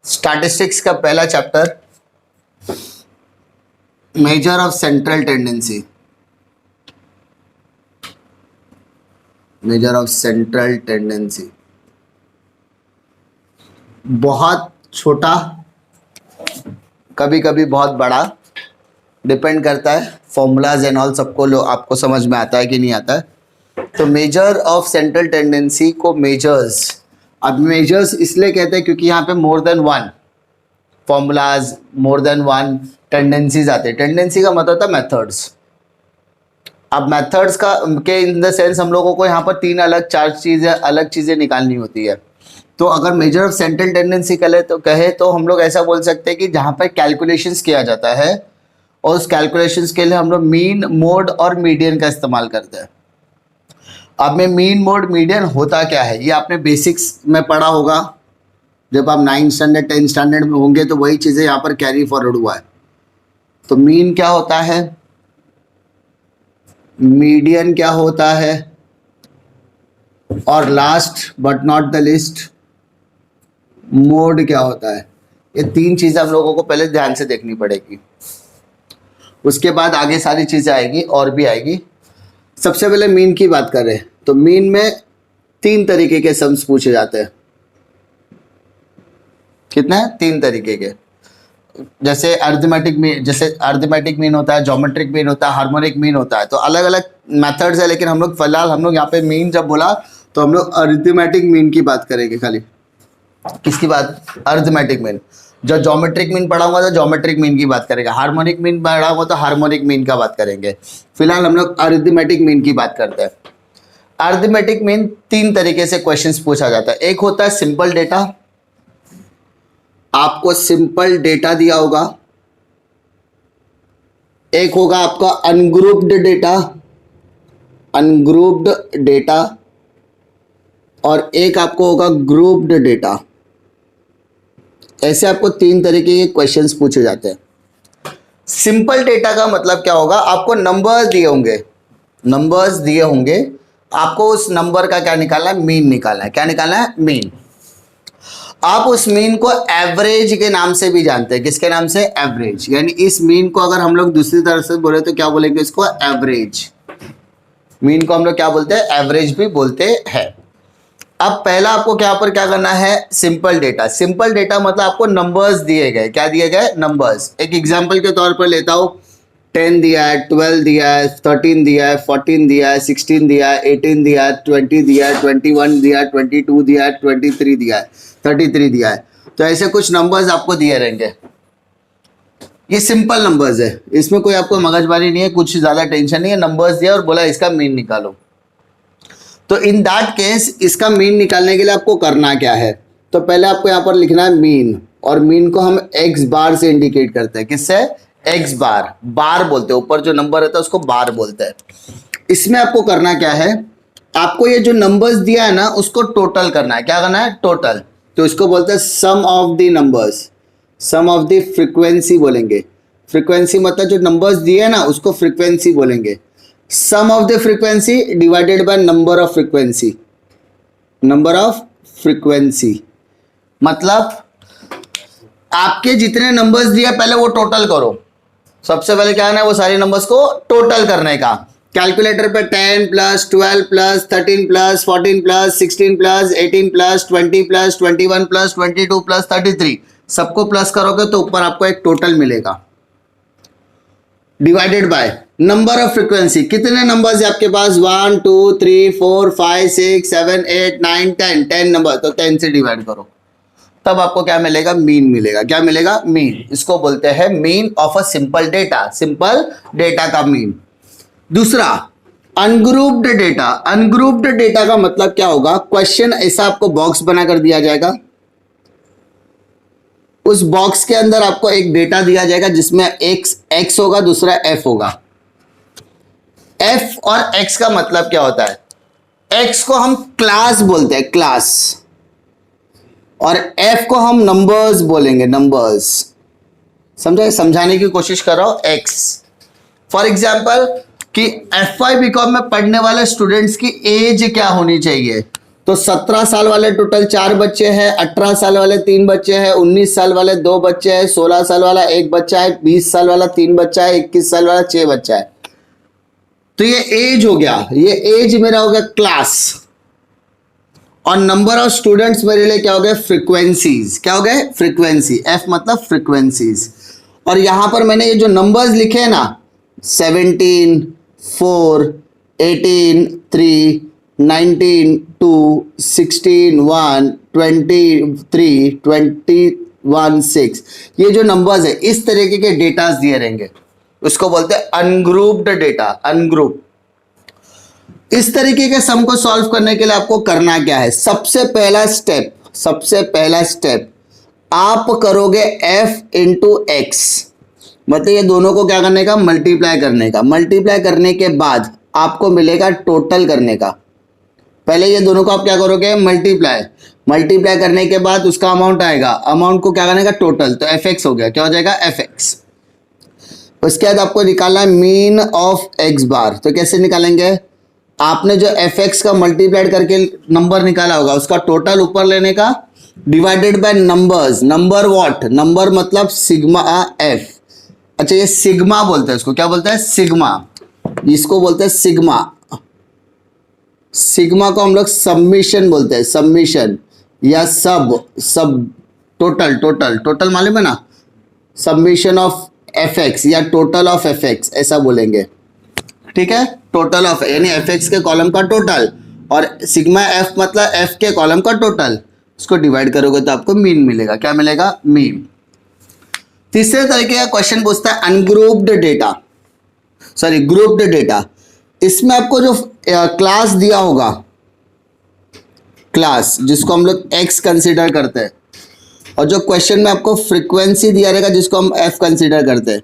Statistics का पहला chapter, measure of central tendency. Measure of central tendency बहुत छोटा, कभी कभी बहुत बड़ा, डिपेंड करता है फॉर्मूलाज एंड ऑल सबको आपको समझ में आता है कि नहीं आता है। तो मेजर ऑफ सेंट्रल टेंडेंसी को मेजर्स, अब मेजर्स इसलिए कहते हैं क्योंकि यहाँ पे more than one formulas, more than one tendencies आते हैं। टेंडेंसी का मतलब होता है मेथड्स। अब मेथड्स का के इन द सेंस हम लोगों को यहाँ पर तीन अलग चार चीज़ें अलग चीज़ें निकालनी होती है। तो अगर मेजर ऑफ सेंट्रल टेंडेंसी कहे तो हम लोग ऐसा बोल सकते हैं कि जहाँ पर कैलकुलेशंस किया जाता है और उस कैलकुलेशंस के लिए हम लोग मीन, मोड और मीडियन का इस्तेमाल करते हैं। अब में मीन, मोड, मीडियन होता क्या है ये आपने बेसिक्स में पढ़ा होगा। जब आप 9th स्टैंडर्ड 10th स्टैंडर्ड में होंगे तो वही चीज़ें यहाँ पर कैरी फॉरवर्ड हुआ है। तो मीन क्या होता है, मीडियन क्या होता है, और last but not the list mode क्या होता है। ये तीन चीज़ें हम लोगों को पहले ध्यान से देखनी पड़ेगी, उसके बाद आगे सारी चीज़ें आएगी और भी आएगी। सबसे पहले मीन की बात करें तो मीन में तीन तरीके के सम्स पूछे जाते हैं। कितने हैं? तीन तरीके के। जैसे अरिथमेटिक मीन होता है, ज्योमेट्रिक मीन होता है, हार्मोनिक मीन होता है। तो अलग अलग मेथड्स है, लेकिन हम लोग फिलहाल यहाँ पे मीन जब बोला तो हम लोग अरिथमेटिक मीन की बात करेंगे खाली। किसकी बात? Arithmetic mean. जो ज्योमेट्रिक मीन पढ़ाऊंगा तो ज्योमेट्रिक मीन की बात करेंगे, हार्मोनिक मीन पढ़ाऊंगा तो हार्मोनिक मीन का बात करेंगे। फिलहाल हम लोग अरिथमेटिक मीन की बात करते हैं। अरिथमेटिक मीन तीन तरीके से क्वेश्चंस पूछा जाता है। एक होता है सिंपल डेटा, आपको सिंपल डेटा दिया होगा। एक होगा आपका अनग्रुप्ड डेटा, और एक आपको होगा ग्रुप्ड डेटा। ऐसे आपको तीन तरीके के क्वेश्चंस पूछे जाते हैं। सिंपल डेटा का मतलब क्या होगा, आपको नंबर्स दिए होंगे, आपको उस नंबर का क्या निकालना है? मीन निकालना है। क्या निकालना है? मीन। आप उस मीन को एवरेज के नाम से भी जानते हैं। किसके नाम से? एवरेज। यानी इस मीन को अगर हम लोग दूसरी तरह से बोले तो क्या बोलेंगे? इसको एवरेज। मीन को हम लोग क्या बोलते हैं? एवरेज भी बोलते हैं। अब पहला आपको क्या करना है? Simple data. सिंपल डेटा मतलब आपको नंबर्स दिए गए। क्या दिए गए? नंबर्स। एक एग्जांपल के तौर पर लेता हूं, 10 दिया है, 12 दिया है, 13 दिया है, 14 दिया है, 16 दिया है, 18 दिया है, 20 दिया है, 21 दिया है, 22 दिया है, 23 दिया है, 33 दिया है। तो ऐसे कुछ नंबर्स आपको दिए रहेंगे। ये सिंपल नंबर्स है, इसमें कोई आपको मगजमारी नहीं है, कुछ ज़्यादा टेंशन नहीं है। नंबर्स दिया और बोला इसका मीन निकालो। तो इन दैट केस इसका मीन निकालने के लिए आपको करना क्या है? तो पहले आपको यहाँ पर लिखना है मीन, और मीन को हम एक्स बार से इंडिकेट करते हैं। किससे? एक्स बार। बार बोलते हैं, ऊपर जो नंबर रहता है उसको बार बोलते हैं। इसमें आपको करना क्या है? आपको ये जो नंबर्स दिया है ना उसको टोटल करना है। क्या करना है? टोटल। तो इसको बोलते हैं sum of the numbers, sum of the frequency बोलेंगे। फ्रीक्वेंसी मतलब जो नंबर्स दिए है ना उसको फ्रीक्वेंसी बोलेंगे। Sum of the frequency divided by number of frequency. Number of frequency मतलब आपके जितने नंबर्स दिए पहले वो टोटल करो। सबसे पहले क्या है? वो सारे नंबर्स को टोटल करने का। कैलकुलेटर पे 10 plus 12 plus 13 plus 14 plus 16 plus 18 plus 20 plus 21 plus 22 plus 33 सबको प्लस करोगे तो ऊपर आपको एक टोटल मिलेगा। Divided by number of frequency. कितने नंबर्स है आपके पास? 1 2 3 4 5 6 7 8 9 10 नंबर। तो 10 से डिवाइड करो, तब आपको क्या मिलेगा? मीन मिलेगा। क्या मिलेगा? मीन। इसको बोलते हैं mean of a simple data. Simple data का मीन। दूसरा अनग्रुप्ड डेटा। अनग्रुप्ड डेटा का मतलब क्या होगा? क्वेश्चन ऐसा आपको बॉक्स बनाकर दिया जाएगा, उस बॉक्स के अंदर आपको एक डेटा दिया जाएगा जिसमें एक्स होगा, दूसरा एफ होगा। एफ और एक्स का मतलब क्या होता है? एक्स को हम क्लास बोलते हैं, क्लास, और एफ को हम नंबर्स बोलेंगे, नंबर्स। समझे? समझाने की कोशिश कर रहा हूं। एक्स फॉर एग्जाम्पल कि FY BCom में पढ़ने वाले स्टूडेंट्स की एज क्या होनी चाहिए? तो 17 साल वाले टोटल 4 बच्चे हैं, 18 साल वाले 3 बच्चे हैं, 19 साल वाले 2 बच्चे हैं, 16 साल वाला 1 बच्चा है, 20 साल वाला 3 बच्चा है, 21 साल वाला 6 बच्चा है। तो ये एज हो गया, ये एज मेरा हो गया क्लास, और नंबर ऑफ स्टूडेंट्स मेरे लिए क्या हो गए, फ्रीक्वेंसीज। क्या हो गए, फ्रीक्वेंसी। एफ मतलब फ्रीक्वेंसीज। और यहां पर मैंने ये जो नंबर्स लिखे हैं ना, 17, 4, 18, 3, 19, 2, 16, 1, 23, 21, 6, ये जो नंबर्स है इस तरीके के डेटास दिए रहेंगे, उसको बोलते हैं अनग्रुप्ड डेटा। अनग्रुप। इस तरीके के सम को सॉल्व करने के लिए आपको करना क्या है, सबसे पहला स्टेप आप करोगे f इंटू एक्स, मतलब ये दोनों को क्या करने का, मल्टीप्लाई करने का। मल्टीप्लाई करने के बाद आपको मिलेगा टोटल करने का। पहले ये दोनों को आप क्या करोगे, मल्टीप्लाई करने के बाद उसका अमाउंट आएगा, अमाउंट को क्या करने का, टोटल। तो fx हो गया, क्या हो जाएगा, fx। उसके बाद आपको निकालना है मीन ऑफ x बार। तो कैसे निकालेंगे, आपने जो fx का मल्टीप्लाइड करके नंबर निकाला होगा उसका टोटल ऊपर लेने का, divided by numbers. Number what, number मतलब सिग्मा f। अच्छा, ये सिग्मा बोलते हैं इसको, क्या बोलते हैं, सिग्मा। इसको बोलते हैं सिग्मा। सिग्मा को हम लोग सबमिशन बोलते हैं, सबमिशन या सब टोटल मालूम है ना, सबमिशन ऑफ fx या टोटल ऑफ fx ऐसा बोलेंगे। ठीक है, टोटल ऑफ यानी fx के कॉलम का टोटल, और सिग्मा f मतलब f के कॉलम का टोटल। इसको डिवाइड करोगे तो आपको मीन मिलेगा। क्या मिलेगा, मीन। तीसरे तरीके का क्वेश्चन पूछता है ungrouped data, sorry grouped data. इसमें आपको जो क्लास दिया होगा, क्लास जिसको हम लोग x कंसीडर करते हैं, और जो क्वेश्चन में आपको फ्रीक्वेंसी दिया रहेगा जिसको हम f कंसीडर करते हैं,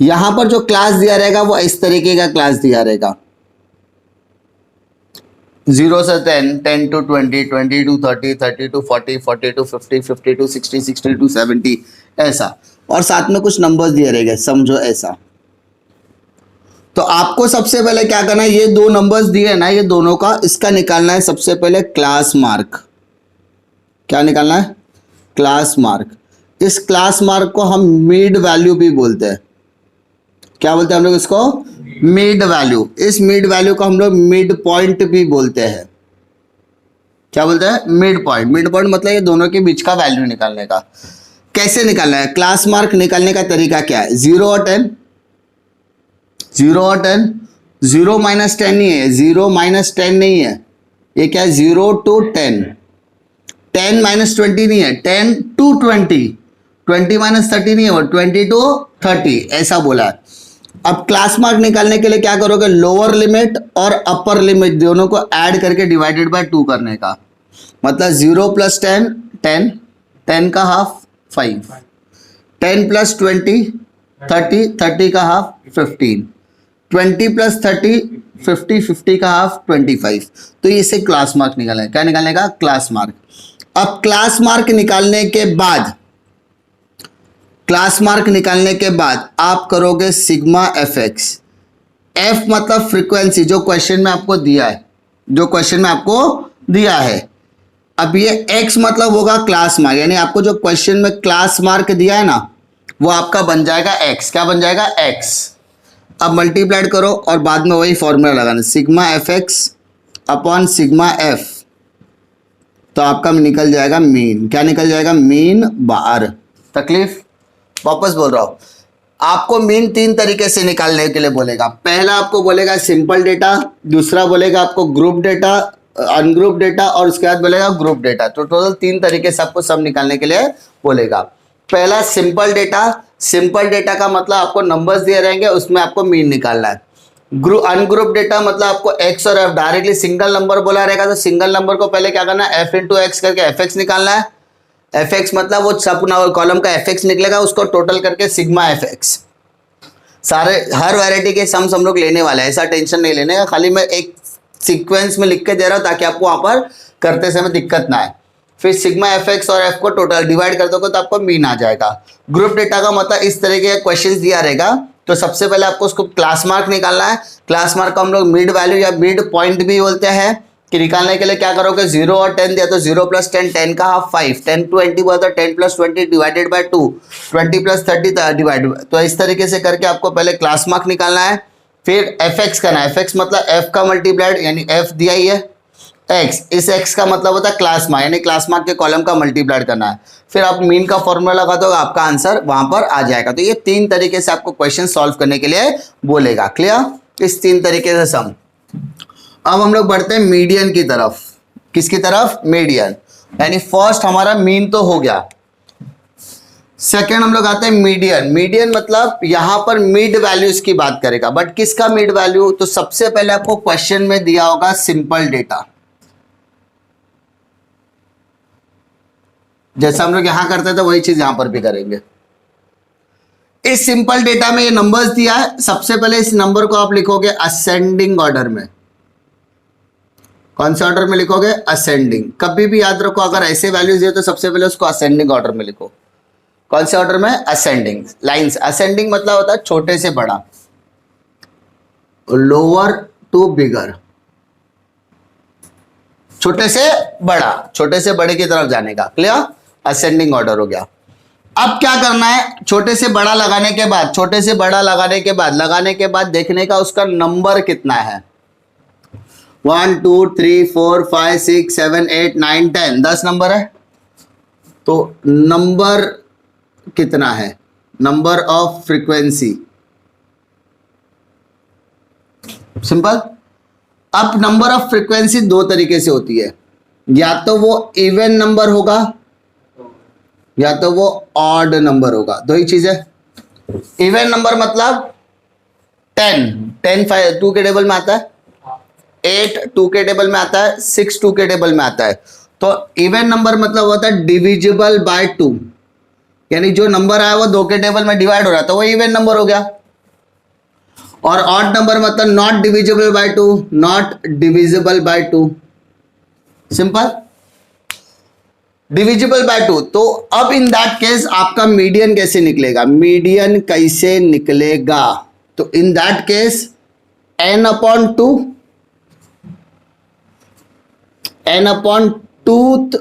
यहां पर जो क्लास दिया रहेगा वो इस तरीके का क्लास दिया रहेगा, 0 से 10, 10 to 20, 20 to 30, 30 to 40, 40 to 50, 50 to 60, 60 to 70 ऐसा, और साथ में कुछ नंबर्स दिए रहेंगे, समझो ऐसा। तो आपको सबसे पहले क्या करना है, ये दो नंबर्स दिए हैं ना, ये दोनों का इसका निकालना है सबसे पहले क्लास मार्क। क्या निकालना है, क्लास मार्क। इस क्लास मार्क को हम मिड वैल्यू भी बोलते हैं। क्या बोलते हैं हम लोग इसको, मिड वैल्यू। इस मिड वैल्यू को हम लोग मिड पॉइंट भी बोलते हैं। क्या बोलते हैं, मिड पॉइंट। मिड पॉइंट मतलब ये दोनों के बीच का वैल्यू निकालने का। कैसे निकालना है, क्लास मार्क निकालने का तरीका क्या है, 0 और 10, 0 और 10, 0 माइनस 10 नहीं है, 0 माइनस 10 नहीं है, ये क्या है, 0 to 10, 10 माइनस 20 नहीं है, 10 to 20, 20 माइनस 30 नहीं है, वो 20 to 30 ऐसा बोला है। अब क्लास मार्क निकालने के लिए क्या करोगे, लोअर लिमिट और अपर लिमिट दोनों को ऐड करके डिवाइडेड बाय 2 करने का, मतलब 0 प्लस 10, 10, 10 का हाफ 5, 10 प्लस 20, 30, 30 का हाफ 15, 20 प्लस 30, 50, 50 का हाफ 25। तो इसे क्लास मार्क निकालना है। क्या निकालने का, क्लास मार्क। अब क्लास मार्क निकालने के बाद, क्लास मार्क निकालने के बाद आप करोगे सिग्मा एफ एक्स। एफ मतलब फ्रीक्वेंसी, जो क्वेश्चन में आपको दिया है, जो क्वेश्चन में आपको दिया है। अब ये एक्स मतलब होगा क्लास मार्क, यानी आपको जो क्वेश्चन में क्लास मार्क दिया है ना, वो आपका बन जाएगा एक्स। क्या बन जाएगा, एक्स। अब मल्टीप्लाइड करो और बाद में वही फॉर्मूला लगाना, sigma F x upon sigma F, तो आपका निकल जाएगा मीन। क्या निकल जाएगा, मीन बार। तकलीफ, वापस बोल रहा हूं, आपको मीन 3 तरीके से निकालने के लिए बोलेगा। पहला आपको बोलेगा सिंपल डेटा, दूसरा बोलेगा आपको ग्रुप डेटा, अनग्रुप डेटा, और उसके बाद बोलेगा ग्रुप डेटा। तो टोटल 3 तरीके से आपको सब निकालने के लिए बोलेगा। पहला सिंपल डेटा। सिंपल डेटा का मतलब आपको नंबर्स दिए रहेंगे, उसमें आपको मीन निकालना है। अनग्रुप डेटा मतलब आपको एक्स और एफ डायरेक्टली सिंगल नंबर बोला रहेगा, तो सिंगल नंबर को पहले क्या करना है, एफ इंटू एक्स करके एफ एक्स निकालना है। एफ एक्स मतलब वो सब कॉलम का एफ एक्स निकलेगा, उसको टोटल करके सिग्मा एफ एक्स। सारे हर वैरायटी के सम्स हम लोग लेने वाले हैं, ऐसा टेंशन नहीं लेने का। खाली मैं एक सीक्वेंस में लिख के दे रहा हूँ ताकि आपको वहां पर करते समय दिक्कत ना आए। फिर सिग्मा एफ एक्स और एफ को टोटल डिवाइड कर दोगे तो आपको मीन आ जाएगा। ग्रुप डेटा का मतलब इस तरीके का क्वेश्चन दिया रहेगा, तो सबसे पहले आपको उसको क्लास मार्क निकालना है। क्लास मार्क को हम लोग मिड वैल्यू या मिड पॉइंट भी बोलते हैं। कि निकालने के लिए क्या करोगे, 0 और 10 दिया तो 0 प्लस 10, 10 का हाफ 5, 10 20 हुआ तो 10 plus 20 divided by 2, 20 plus 30 divide. तो इस तरीके से करके आपको पहले क्लास मार्क निकालना है, फिर एफ एक्स करना है। एफ एक्स मतलब एफ का मल्टीप्लाइड, यानी एफ दिया ही है एक्स, इस एक्स का मतलब होता है क्लास मार्क, यानी क्लास मार्क के कॉलम का मल्टीप्लाइड करना है। फिर आप मीन का फॉर्मूला लगा दो, आपका आंसर वहां पर आ जाएगा। तो ये 3 तरीके से आपको क्वेश्चन सॉल्व करने के लिए बोलेगा। क्लियर, इस 3 तरीके से सम। अब हम लोग बढ़ते हैं मीडियन की तरफ। किसकी तरफ, मीडियन, यानी फर्स्ट हमारा मीन तो हो गया, सेकेंड हम लोग आते हैं मीडियन। मीडियन मतलब यहां पर मिड वैल्यूज की बात करेगा, बट किसका मिड वैल्यू, तो सबसे पहले आपको क्वेश्चन में दिया होगा सिंपल डेटा, जैसा हम लोग यहां करते थे वही चीज यहां पर भी करेंगे। इस सिंपल डेटा में ये नंबर्स दिया है, सबसे पहले इस नंबर को आप लिखोगे असेंडिंग ऑर्डर में। कौन से ऑर्डर में लिखोगे, असेंडिंग। कभी भी याद रखो अगर ऐसे वैल्यूज दिए तो सबसे पहले उसको असेंडिंग ऑर्डर में लिखो। कौन से ऑर्डर में, असेंडिंग लाइंस। असेंडिंग मतलब होता है छोटे से बड़ा, लोअर टू बिगर, छोटे से बड़ा, छोटे से बड़े की तरफ जाने का। क्लियर, असेंडिंग ऑर्डर हो गया। अब क्या करना है, छोटे से बड़ा लगाने के बाद, छोटे से बड़ा लगाने के बाद देखने का उसका नंबर कितना है। 1 2 3 4 5 6 7 8 9 10, 10 नंबर है। तो नंबर कितना है, नंबर ऑफ फ्रीक्वेंसी, सिंपल। अब नंबर ऑफ फ्रीक्वेंसी 2 तरीके से होती है, या तो वो इवन नंबर होगा या तो वो ऑड नंबर होगा, 2 ही चीज है। इवन नंबर मतलब 10 2 के टेबल में आता है, 8 2 के टेबल में आता है, 6 2 के टेबल में आता है। तो इवन नंबर मतलब होता है डिविजिबल बाय 2, यानी जो नंबर आया वो 2 के टेबल में डिवाइड हो रहा है तो वो इवन नंबर हो गया। और ऑड नंबर मतलब not divisible by 2, not divisible by 2, simple, divisible by 2। तो अब इन दैट केस आपका मीडियन कैसे निकलेगा, मीडियन कैसे निकलेगा, तो in that case n upon 2, n upon 2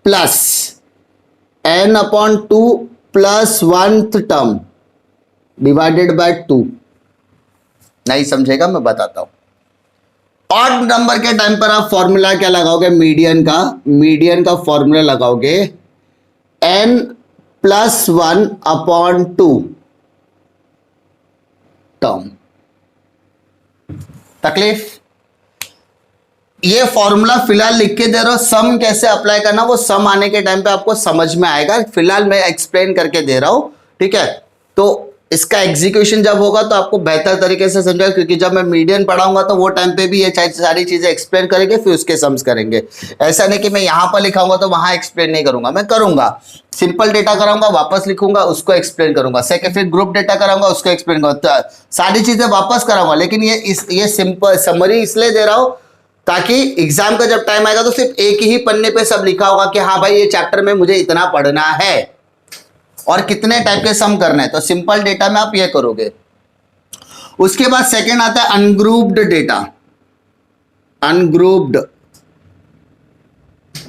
plus n upon 2 plus 1th term divided by 2। नहीं समझेगा मैं बताता हूं। ऑड नंबर के टाइम पर आप फॉर्मूला क्या लगाओगे, मीडियन का फॉर्मूला लगाओगे n प्लस 1 अपॉन 2 टर्म। तकलीफ, ये फॉर्मूला फिलहाल लिख के दे रहा हूं, सम कैसे अप्लाई करना वो सम आने के टाइम पे आपको समझ में आएगा, फिलहाल मैं एक्सप्लेन करके दे रहा हूं, ठीक है। तो इसका एग्जीक्यूशन जब होगा तो आपको बेहतर तरीके से समझाएगा, क्योंकि जब मैं मीडियन पढ़ाऊंगा तो वो टाइम पे भी ये सारी चीजें एक्सप्लेन करेंगे, फिर उसके सम्स करेंगे। ऐसा नहीं कि मैं यहां पर लिखाऊंगा तो वहां एक्सप्लेन नहीं करूंगा, मैं करूंगा। सिंपल डेटा कराऊंगा, वापस लिखूंगा, उसको एक्सप्लेन करूंगा, सेकंड फिर ग्रुप डेटा कराऊंगा, उसको एक्सप्लेन करूंगा, सारी चीजें वापस कराऊंगा। लेकिन ये सिंपल समरी इसलिए दे रहा हूं ताकि एग्जाम का जब टाइम आएगा तो सिर्फ एक ही पन्ने पे सब लिखा होगा कि हाँ भाई ये चैप्टर में मुझे इतना पढ़ना है और कितने टाइप के सम करना है। तो सिंपल डेटा में आप ये करोगे। उसके बाद सेकंड आता है अनग्रुप्ड डेटा।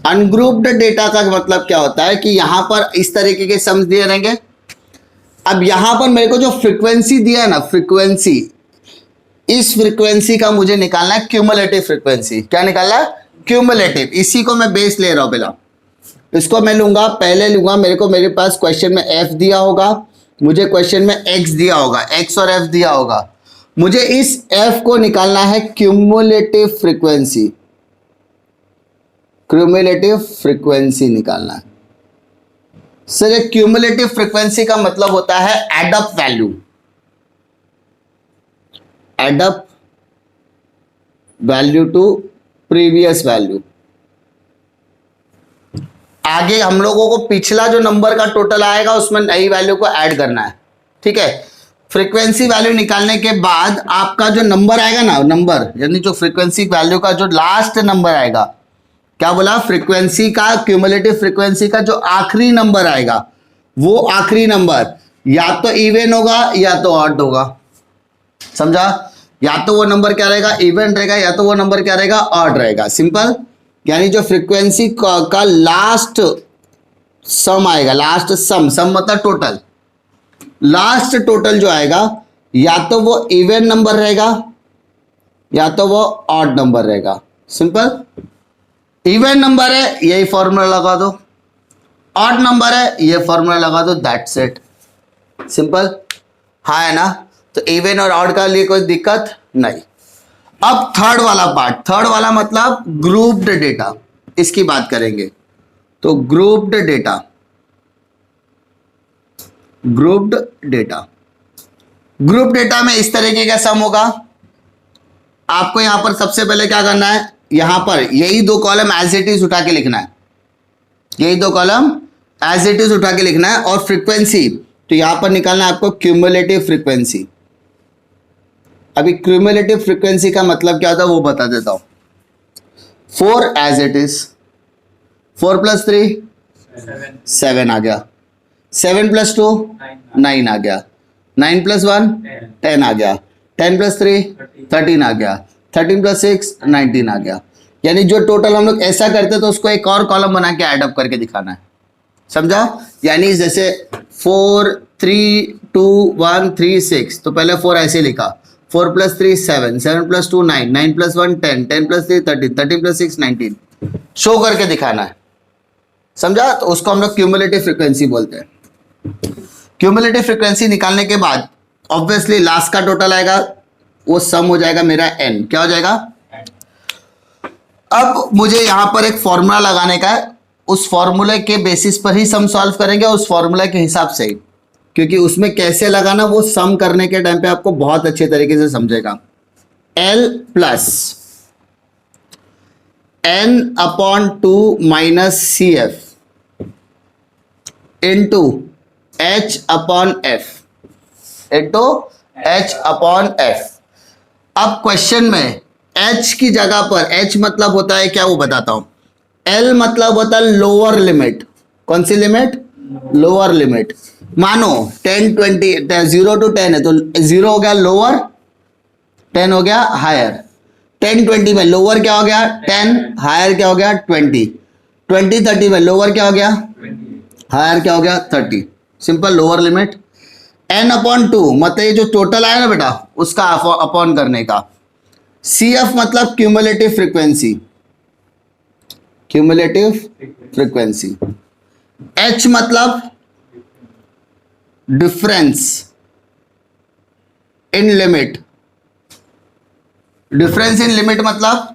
अनग्रुप्ड डेटा का मतलब क्या होता है कि यहां पर इस तरीके के सम्स दिए रहेंगे। अब यहां पर मेरे को जो फ्रीक्वेंसी दिया है ना, फ्रीक्वेंसी, इस फ्रीक्वेंसी का मुझे निकालना है क्यूमुलेटिव फ्रीक्वेंसी। क्या निकालना है, क्यूमुलेटिव। इसी को मैं बेस ले रहा हूं, पहला इसको मैं लूंगा, पहले लूंगा मेरे पास क्वेश्चन में f दिया होगा, मुझे क्वेश्चन में x दिया होगा, x और f दिया होगा, मुझे इस f को निकालना है क्यूमुलेटिव फ्रीक्वेंसी, क्यूमुलेटिव फ्रीक्वेंसी निकालना है। सर ये क्यूमुलेटिव फ्रीक्वेंसी का मतलब होता है add up value, add up value to previous value. आगे हम लोगों को पिछला जो नंबर का टोटल आएगा उसमें नई वैल्यू को ऐड करना है, ठीक है। फ्रीक्वेंसी वैल्यू निकालने के बाद आपका जो नंबर आएगा ना, नंबर यानी जो फ्रीक्वेंसी वैल्यू का जो लास्ट नंबर आएगा, क्या बोला, फ्रीक्वेंसी का, क्यूमुलेटिव फ्रीक्वेंसी का जो आखिरी नंबर आएगा, वो आखिरी नंबर या तो इवन होगा या तो ऑड होगा, समझा। या तो वो नंबर क्या रहेगा, इवन रहेगा, या तो वो नंबर क्या रहेगा, ऑड रहेगा। सिंपल। यानी जो फ्रीक्वेंसी का लास्ट सम आएगा, लास्ट सम, सम मतलब टोटल, लास्ट टोटल जो आएगा या तो वो इवन नंबर रहेगा या तो वो ऑड नंबर रहेगा। सिंपल। इवन नंबर है यही फॉर्मूला लगा दो, ऑड नंबर है ये फॉर्मूला लगा दो, दैट्स इट। सिंपल। हाँ है ना। तो इवन और ऑड का लिए कोई दिक्कत नहीं। अब थर्ड वाला पार्ट, थर्ड वाला मतलब ग्रुप्ड डेटा, इसकी बात करेंगे। तो grouped data, grouped data, group data में इस तरीके का सम होगा। आपको यहां पर सबसे पहले क्या करना है, यहां पर यही दो कॉलम एज इट इज उठा के लिखना है, यही दो कॉलम एज इट इज उठा के लिखना है। और फ्रीक्वेंसी तो यहां पर निकालना है आपको क्यूमुलेटिव फ्रीक्वेंसी। अभी क्यूमुलेटिव फ्रीक्वेंसी का मतलब क्या होता है वो बता देता हूं। 4 एज इट इज, 4 + 3 7 आ गया, 7 + 2 9 आ गया, 9 + 1 10 आ गया, 10 + 3 13 आ गया, 13 + 6 19 आ गया। यानी जो टोटल हम लोग ऐसा करते तो उसको एक और कॉलम बना के ऐड अप करके दिखाना है। समझा। यानी जैसे 4 3 2 1 3 6, तो पहले 4 ऐसे लिखा, 4 + 3 7, 7 + 2 9, 9 + 1 10, 10 + 3 13, 13 + 6 19, शो करके दिखाना है। समझा। तो उसको हम लोग क्यूमुलेटिव फ्रीक्वेंसी बोलते हैं। क्यूमुलेटिव फ्रीक्वेंसी निकालने के बाद ऑब्वियसली लास्ट का टोटल आएगा, वो सम हो जाएगा मेरा n। क्या हो जाएगा। अब मुझे यहां पर एक फॉर्मूला लगाने का है, उस फॉर्मूले के बेसिस पर ही सम सॉल्व करेंगे, उस फॉर्मूला के हिसाब से ही, क्योंकि उसमें कैसे लगाना वो सम करने के टाइम पे आपको बहुत अच्छे तरीके से समझेगा। L + n/2 - CF into H/F into H/F। अब क्वेश्चन में H की जगह पर, H मतलब होता है क्या वो बताता हूं, L मतलब होता है लोअर लिमिट। कौन सी लिमिट, लोअर लिमिट। मानो 10 20 0 to 10 है तो 0 हो गया लोअर, 10 हो गया हायर। 10 20 में लोअर क्या हो गया 10, हायर क्या हो गया 20, 20 30 में लोअर क्या हो गया, हायर क्या हो गया 30। सिंपल। Lower limit. n/2 मतलब ये जो टोटल आया ना बेटा उसका अपॉन करने का। CF मतलब cumulative frequency, cumulative frequency. H मतलब difference in limit, difference in limit मतलब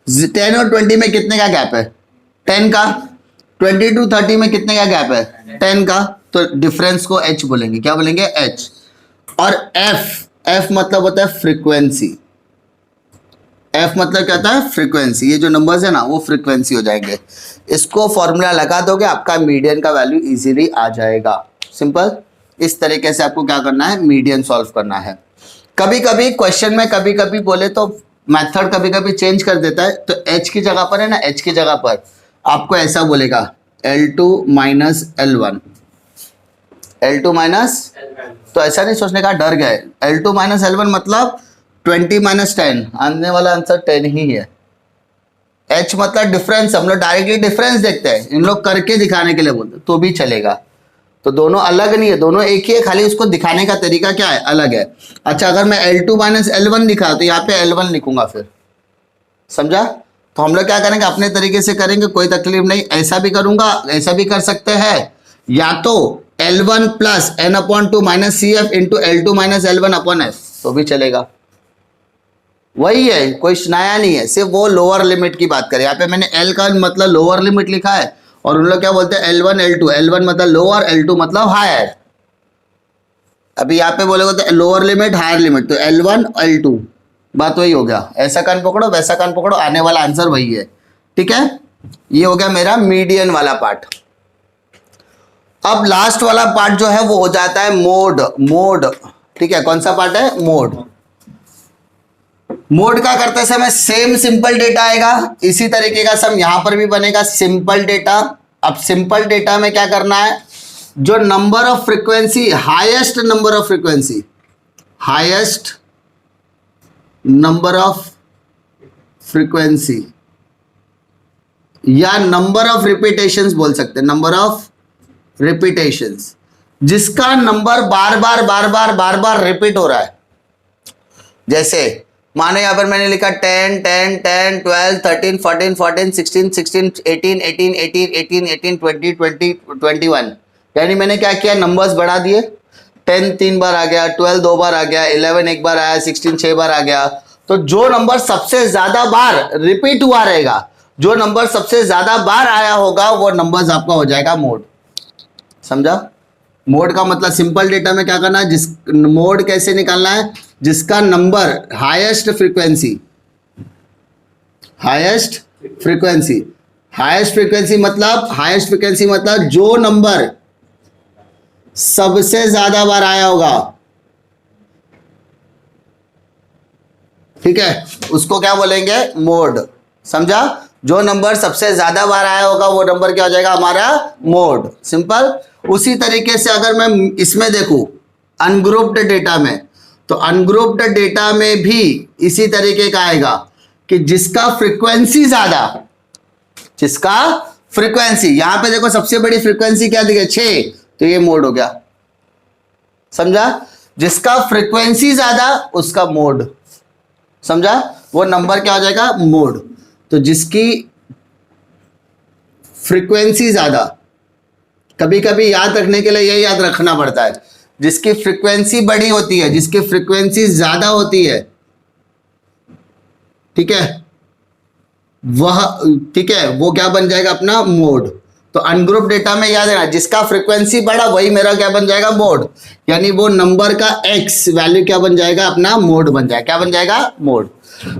10 और 20 में कितने का गैप है, 10 का। 20 to 30 में कितने का गैप है, 10 का। तो डिफरेंस को H बोलेंगे। क्या बोलेंगे, H। और F मतलब होता है फ्रीक्वेंसी। F मतलब क्या होता है, फ्रीक्वेंसी। ये जो नंबर्स है ना वो फ्रीक्वेंसी हो जाएंगे। इसको फॉर्मूला लगा दोगे आपका मीडियन का वैल्यू इजीली आ जाएगा। सिंपल। इस तरीके से आपको क्या करना है, मीडियन सॉल्व करना है। कभी कभी क्वेश्चन में कभी कभी बोले तो मेथड कभी कभी चेंज कर देता है। तो H की जगह पर है ना, H की जगह पर आपको ऐसा बोलेगा L2 - L1, L2 - तो ऐसा नहीं सोचने का, डर गए। L2 - L1 मतलब 20 - 10, आने वाला आंसर 10 ही है। H मतलब डिफरेंस, हम लोग डायरेक्टली डिफरेंस देखते हैं, इन लोग करके दिखाने के लिए बोलते तो भी चलेगा। तो दोनों अलग नहीं है, दोनों एक ही है, खाली उसको दिखाने का तरीका क्या है, अलग है। अच्छा अगर मैं L2 - L1 लिखा तो यहाँ पे L1 लिखूंगा फिर। समझा। तो हम लोग क्या करेंगे, अपने तरीके से करेंगे, कोई तकलीफ नहीं। ऐसा भी करूंगा, ऐसा भी कर सकते हैं, या तो L1 + n/2 - CF into L2 - L1/F तो भी चलेगा। वही है, कोई नया नहीं है, सिर्फ वो लोअर लिमिट की बात करें। यहाँ पे मैंने L का मतलब लोअर लिमिट लिखा है, और उन लोग क्या बोलते हैं L1 L2, L1 मतलब लोअर, L2 मतलब हायर। अभी यहाँ पे बोलेगा तो लोअर लिमिट हायर लिमिट, तो L1 L2 बात वही हो गया। ऐसा कान पकड़ो वैसा कान पकड़ो, आने वाला आंसर वही है। ठीक है। ये हो गया मेरा मीडियन वाला पार्ट। अब लास्ट वाला पार्ट जो है वो हो जाता है मोड। मोड ठीक है, कौन सा पार्ट है, मोड। मोड का करते समय सेम सिंपल डेटा आएगा, इसी तरीके का सम यहां पर भी बनेगा, सिंपल डेटा। अब सिंपल डेटा में क्या करना है, जो number of frequency, highest number of frequency, highest number of frequency या नंबर ऑफ रिपीटेशंस बोल सकते हैं, नंबर ऑफ रिपीटेशंस, जिसका नंबर बार बार बार बार बार बार रिपीट हो रहा है। जैसे मानो यहां पर मैंने लिखा 10 10 10 12 13 14 14 16 16 18 18 18 18 18 20 20 21, यानी मैंने क्या किया, नंबर्स बढ़ा दिए। 10 3 बार आ गया, 12 2 बार आ गया, 11 एक बार आया, 16 6 बार आ गया। तो जो नंबर सबसे ज्यादा बार रिपीट हुआ रहेगा, जो नंबर सबसे ज्यादा बार आया होगा, वो नंबर्स आपका हो जाएगा मोड। समझा? मोड का मतलब सिंपल डेटा में क्या करना है, जिस मोड कैसे निकालना है, जिसका number highest frequency, highest frequency, highest frequency मतलब, हाईएस्ट फ्रीक्वेंसी मतलब जो नंबर सबसे ज्यादा बार आया होगा, ठीक है, उसको क्या बोलेंगे, मोड। समझा? जो नंबर सबसे ज्यादा बार आया होगा वो नंबर क्या हो जाएगा हमारा, मोड। सिंपल। उसी तरीके से अगर मैं इसमें देखूं अनग्रुप्ड डेटा में, तो अनग्रुप्ड डेटा में भी इसी तरीके का आएगा कि जिसका फ्रीक्वेंसी ज्यादा, जिसका फ्रीक्वेंसी, यहां पे देखो सबसे बड़ी फ्रीक्वेंसी क्या दी है, 6, तो ये मोड हो गया। समझा? जिसका फ्रीक्वेंसी ज्यादा उसका मोड। समझा? वो नंबर क्या हो जाएगा, मोड। तो जिसकी फ्रीक्वेंसी ज्यादा, कभी कभी याद रखने के लिए यही याद रखना पड़ता है, जिसकी फ्रीक्वेंसी बड़ी होती है, जिसकी फ्रीक्वेंसी ज्यादा होती है, ठीक है, वह, ठीक है, वो क्या बन जाएगा अपना मोड। तो अनग्रुप डेटा में याद रखना, जिसका फ्रीक्वेंसी बढ़ा वही मेरा क्या बन जाएगा, मोड। यानी वो नंबर का एक्स वैल्यू क्या बन जाएगा, अपना मोड बन जाएगा। क्या बन जाएगा, मोड।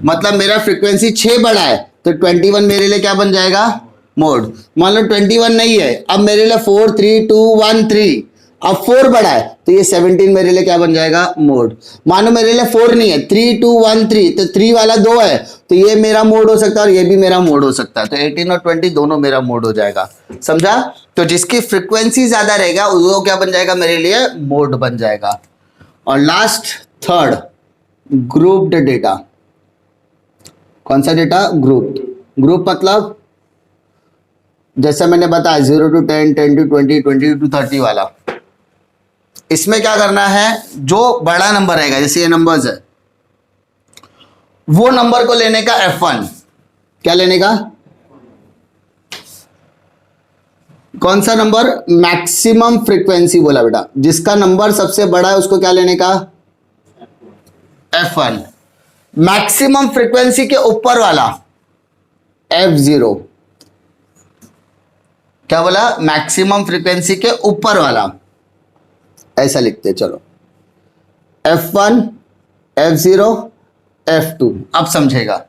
मतलब मेरा फ्रीक्वेंसी 6 बढ़ा है तो 21 मेरे लिए क्या बन जाएगा, मोड। मान लो 21 नहीं है, अब मेरे लिए 4 3 2 1 3, अब 4 बढ़ा है तो ये 17 मेरे लिए क्या बन जाएगा, मोड। मानो मेरे लिए 4 नहीं है, 3 2 1 3, तो 3 वाला 2 है तो ये मेरा मोड हो सकता है और ये भी मेरा मोड हो सकता है। तो 18 और 20 दोनों मेरा मोड हो जाएगा। समझा? तो जिसकी फ्रीक्वेंसी ज्यादा रहेगा वो क्या बन जाएगा मेरे लिए, मोड बन जाएगा। और लास्ट थर्ड, ग्रुप्ड डेटा। कौन सा डेटा, ग्रुप। ग्रुप मतलब जैसा मैंने बताया 0 to 10 10 to 20 20 to 30 वाला। इसमें क्या करना है, जो बड़ा नंबर रहेगा, जैसे ये नंबर्स है, वो नंबर को लेने का F1। क्या लेने का, कौन सा नंबर, मैक्सिमम फ्रीक्वेंसी बोला बेटा, जिसका नंबर सबसे बड़ा है उसको क्या लेने का, F1। मैक्सिमम फ्रीक्वेंसी के ऊपर वाला F0। क्या बोला, मैक्सिमम फ्रीक्वेंसी के ऊपर वाला, ऐसा लिखते हैं। चलो, F1 F0 F2। अब समझेगा,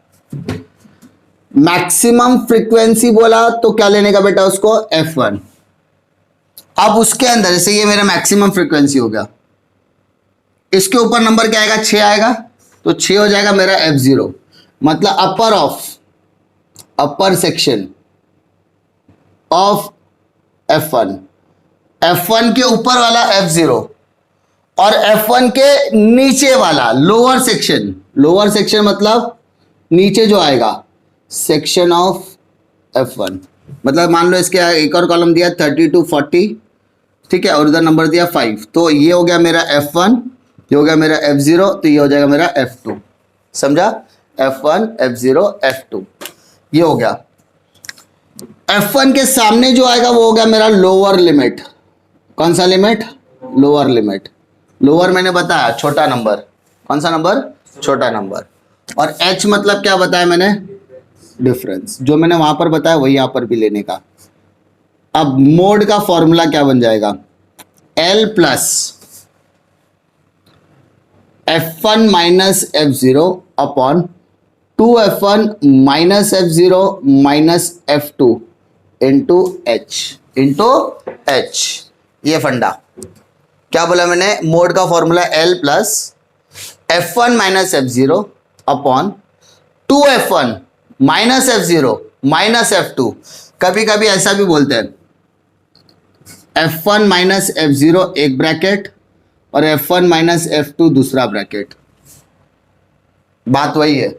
मैक्सिमम फ्रीक्वेंसी बोला तो क्या लेने का बेटा उसको, F1। अब उसके अंदर जैसे ये मेरा मैक्सिमम फ्रीक्वेंसी हो गया, इसके ऊपर नंबर क्या आएगा, 6 आएगा, तो 6 हो जाएगा मेरा F0। मतलब upper of, upper section of F1। F1 के ऊपर वाला F0 और F1 के नीचे वाला लोअर सेक्शन। लोअर सेक्शन मतलब नीचे जो आएगा, सेक्शन ऑफ F1। मतलब मान लो इसके एक और कॉलम दिया 30 to 40, ठीक है, और उधर नंबर दिया 5, तो ये हो गया मेरा F1, ये हो गया मेरा F0, तो ये हो जाएगा मेरा F2। समझा? F1 F0 F2 ये हो गया। F1 के सामने जो आएगा वो हो गया मेरा लोअर लिमिट। कौन सा लिमिट, लोअर लिमिट। लोअर मैंने बताया छोटा नंबर, कौन सा नंबर, छोटा नंबर। और H मतलब क्या बताया मैंने, डिफरेंस। जो मैंने वहां पर बताया वही यहां पर भी लेने का। अब मोड का फॉर्मूला क्या बन जाएगा, L plus F1 minus F0 upon 2F1 minus F0 minus F2 into H। ये फंडा क्या बोला मैंने, मोड का formula L plus F1 minus F0 upon 2F1 minus F0 minus F2। कभी कभी ऐसा भी बोलते हैं, F1 माइनस F0 एक ब्रैकेट और F1 माइनस F2 दूसरा ब्रैकेट। बात वही है।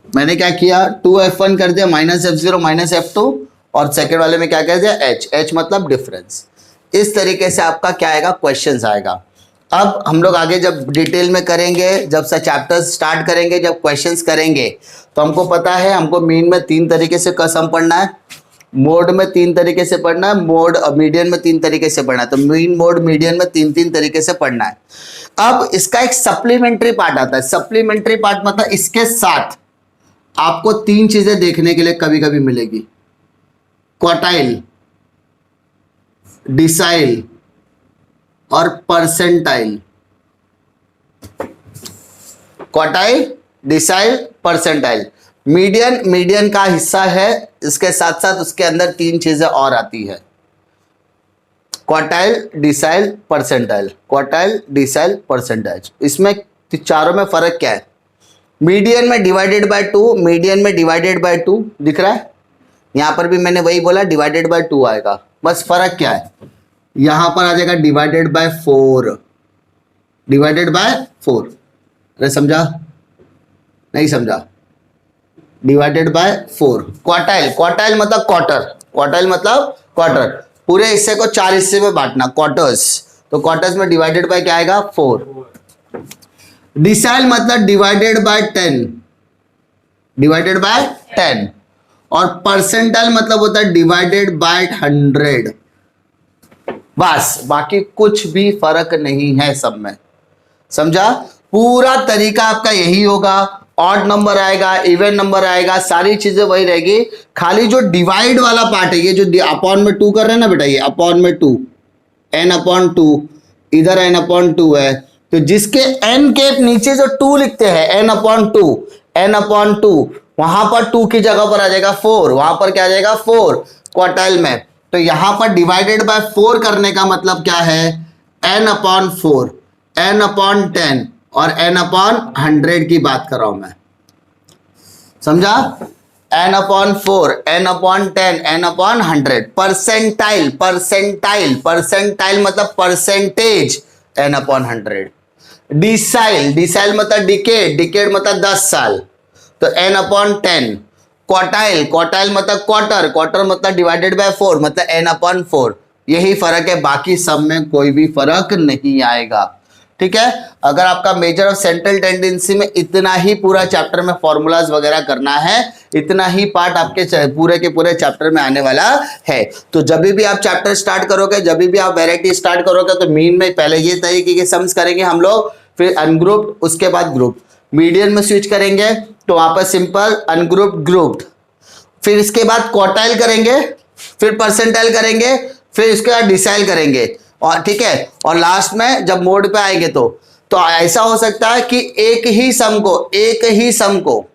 मैंने क्या किया, 2f1 कर दिया -f0 -f2 और सेकेंड वाले में क्या कर दिया h मतलब डिफरेंस। इस तरीके से आपका क्या आएगा, क्वेश्चंस आएगा। अब हम लोग आगे जब डिटेल में करेंगे, जब से चैप्टर्स स्टार्ट करेंगे, जब क्वेश्चंस करेंगे, तो हमको पता है हमको मीन में 3 तरीके से सम पढ़ना है, मोड में 3 तरीके से पढ़ना है, मोड मीडियन में 3 तरीके से पढ़ना है। तो मीन मोड मीडियन में 3 तरीके से पढ़ना है। अब इसका एक सप्लीमेंट्री पार्ट आता है। सप्लीमेंट्री पार्ट मतलब इसके साथ आपको 3 चीजें देखने के लिए कभी कभी मिलेगी, क्वार्टाइल, डिसाइल और percentile. Quartile, decile, percentile. Median का हिस्सा है, इसके साथ साथ उसके अंदर 3 चीजें और आती है, quartile, decile, percentile. Quartile, decile, percentile. इसमें चारों में फर्क क्या है? मीडियन में डिवाइडेड बाय 2, मीडियन में डिवाइडेड बाय 2 दिख रहा है, यहां पर भी मैंने वही बोला डिवाइडेड बाय 2 आएगा। बस फर्क क्या है, यहां पर आ जाएगा डिवाइडेड बाय 4, डिवाइडेड बाय 4। अरे समझा नहीं समझा? Divided by 4। क्वार्टाइल, क्वार्टाइल मतलब क्वार्टर, क्वार्टाइल मतलब क्वार्टर। पूरे हिस्से को 4 हिस्से में बांटना, क्वार्टर्स। तो क्वार्टर्स में डिवाइडेड बाय क्या आएगा 4। डिसाइल मतलब डिवाइडेड बाय 10, डिवाइडेड बाय 10। और परसेंटाइल मतलब होता है डिवाइडेड बाय 100। बस, बाकी कुछ भी फर्क नहीं है सब में। समझा? पूरा तरीका आपका यही होगा। ऑड नंबर आएगा, इवन नंबर आएगा, सारी चीजें वही रहेगी। खाली जो डिवाइड वाला पार्ट है, ये जो अपॉन में 2 कर रहे हैं ना बेटा, ये अपॉन में 2, n/2, इधर n/2 है। तो जिसके n के नीचे जो 2 लिखते हैं, n/2, n/2, वहां पर 2 की जगह पर आ जाएगा 4, वहां पर क्या आ जाएगा 4 क्वार्टाइल में। तो यहां पर डिवाइडेड बाय 4 करने का मतलब क्या है, n/4, n/10 और n/100 की बात कर रहा हूं मैं। समझा? n/4, n/10, n/100। Percentile, percentile, percentile मतलब परसेंटेज, n/100। डिसाइल, डिसाइल मतलब डिकेड, डिकेड मतलब 10 साल, तो n/10। क्वार्टाइल, क्वार्टाइल मतलब क्वार्टर, क्वार्टर मतलब डिवाइडेड बाय 4 मतलब n/4। यही फर्क है, बाकी सब में कोई भी फर्क नहीं आएगा। ठीक है? अगर आपका मेजर ऑफ सेंट्रल टेंडेंसी में इतना ही पूरा चैप्टर में फॉर्मूलाज वगैरह करना है, इतना ही पार्ट आपके पूरे के पूरे चैप्टर में आने वाला है। तो जब भी आप चैप्टर स्टार्ट करोगे, जब भी आप वैरायटी स्टार्ट करोगे, तो मीन में पहले ये तरीके के सम्स करेंगे हम लोग, फिर अनग्रुप्ड, उसके बाद ग्रुप। मीडियन में स्विच करेंगे तो वहां पर सिंपल अनग्रुप्ड, ग्रुप्ड, फिर इसके बाद क्वार्टाइल करेंगे, फिर परसेंटाइल करेंगे, फिर इसके बाद डिसाइल करेंगे। और ठीक है, और लास्ट में जब मोड पे आएंगे तो ऐसा हो सकता है कि एक ही सम को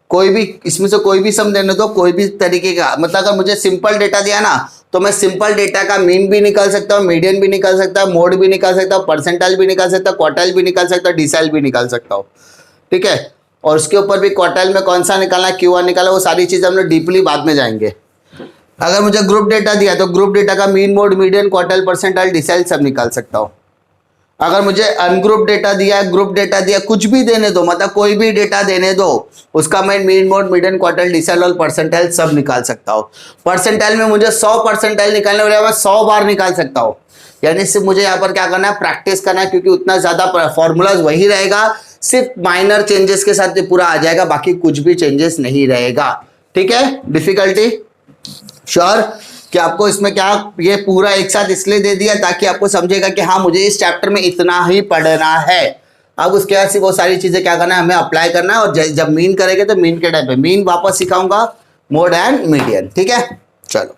कोई भी, इसमें से कोई भी सम देने दो, कोई भी तरीके का। मतलब अगर मुझे सिंपल डेटा दिया ना, तो मैं सिंपल डेटा का मीन भी निकाल सकता हूँ, मीडियन भी निकाल सकता हूँ, मोड भी निकाल सकता हूँ, परसेंटाइल भी निकाल सकता हूँ, क्वार्टाइल भी निकाल सकता हूँ, डिसाइल भी निकाल सकता हूँ। ठीक है? और उसके ऊपर भी क्वार्टाइल में कौन सा निकालना, Q1 निकाला, वो सारी चीजें हम लोग डीपली बाद में जाएंगे। अगर मुझे ग्रुप डेटा दिया तो ग्रुप डेटा का mean, mode, median, quartile, percentile, decile सब निकाल सकता हूं। अगर मुझे अनग्रुप डेटा दिया, ग्रुप डेटा दिया, कुछ भी देने दो, मतलब कोई भी डेटा देने दो, उसका मैं mean, mode, median, quartile, decile और परसेंटाइल सब निकाल सकता हूं। परसेंटाइल में मुझे 100 परसेंटाइल निकालने वाले, मैं 100 बार निकाल सकता हूं। यानी सिर्फ मुझे यहाँ पर क्या करना है, प्रैक्टिस करना है, क्योंकि उतना ज्यादा फॉर्मूलाज वही रहेगा, सिर्फ माइनर चेंजेस के साथ पूरा आ जाएगा, बाकी कुछ भी चेंजेस नहीं रहेगा। ठीक है? डिफिकल्टी श्योर कि आपको इसमें क्या, ये पूरा एक साथ इसलिए दे दिया ताकि आपको समझेगा कि हाँ मुझे इस चैप्टर में इतना ही पढ़ना है। अब उसके बाद वो सारी चीजें क्या करना है, हमें अप्लाई करना है। और जब मीन करेंगे तो मीन के टाइप पे मीन वापस सिखाऊंगा, मोड एंड मीडियन। ठीक है? चलो।